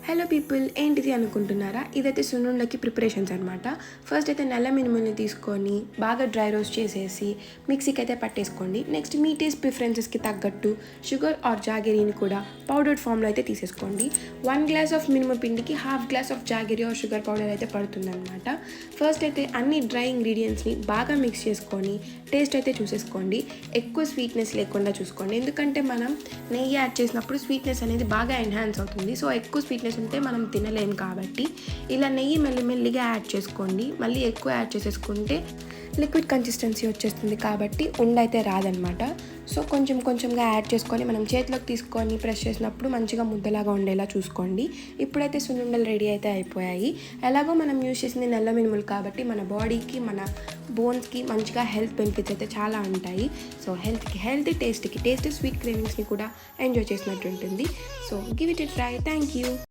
Hello people, ఏంటిది అనుకుంటున్నారా? ఇదైతే సున్నుండకి ప్రిపరేషన్స్ అనమాట. ఫస్ట్ అయితే నల్ల మినుముల్ని తీసుకొని బాగా డ్రై రోస్ట్ చేసేసి మిక్సీకి అయితే పట్టేసుకోండి. నెక్స్ట్ మీ టేస్ట్ ప్రిఫరెన్సెస్కి తగ్గట్టు షుగర్ ఆర్ జాగరీని కూడా పౌడర్డ్ ఫామ్లో అయితే తీసేసుకోండి. 1 గ్లాస్ ఆఫ్ మినుము పిండికి ½ glass of jaggery or sugar powder అయితే పడుతుందన్నమాట. ఫస్ట్ అయితే అన్ని డ్రై ఇంగ్రీడియంట్స్ని బాగా మిక్స్ చేసుకొని టేస్ట్ అయితే చూసేసుకోండి. ఎక్కువ స్వీట్నెస్ లేకుండా చూసుకోండి, ఎందుకంటే మనం నెయ్యి యాడ్ చేసినప్పుడు స్వీట్నెస్ అనేది బాగా ఎన్హాన్స్ అవుతుంది. సో ఎక్కువ స్వీట్నెస్ ఉంటే మనం తినలేం కాబట్టి ఇలా నెయ్యి మెల్లిమెల్లిగా యాడ్ చేసుకోండి. మళ్ళీ ఎక్కువ యాడ్ చేసేసుకుంటే లిక్విడ్ కన్సిస్టెన్సీ వచ్చేస్తుంది కాబట్టి ఉండైతే రాదనమాట. సో కొంచెం కొంచెంగా యాడ్ చేసుకొని మనం చేతిలోకి తీసుకొని ప్రెస్ చేసినప్పుడు మంచిగా ముద్దలాగా ఉండేలా చూసుకోండి. ఇప్పుడైతే సున్నుండలు రెడీ అయితే అయిపోయాయి. ఎలాగో మనం యూజ్ చేసింది నల్ల మినుములు కాబట్టి మన బాడీకి, మన బోన్స్కి మంచిగా హెల్త్ బెనిఫిట్స్ అయితే చాలా ఉంటాయి. సో హెల్త్కి హెల్త్, టేస్ట్కి టేస్ట్, స్వీట్ క్రేవింగ్స్ని కూడా ఎంజాయ్ చేసినట్టు ఉంటుంది. So give it a try. Thank you.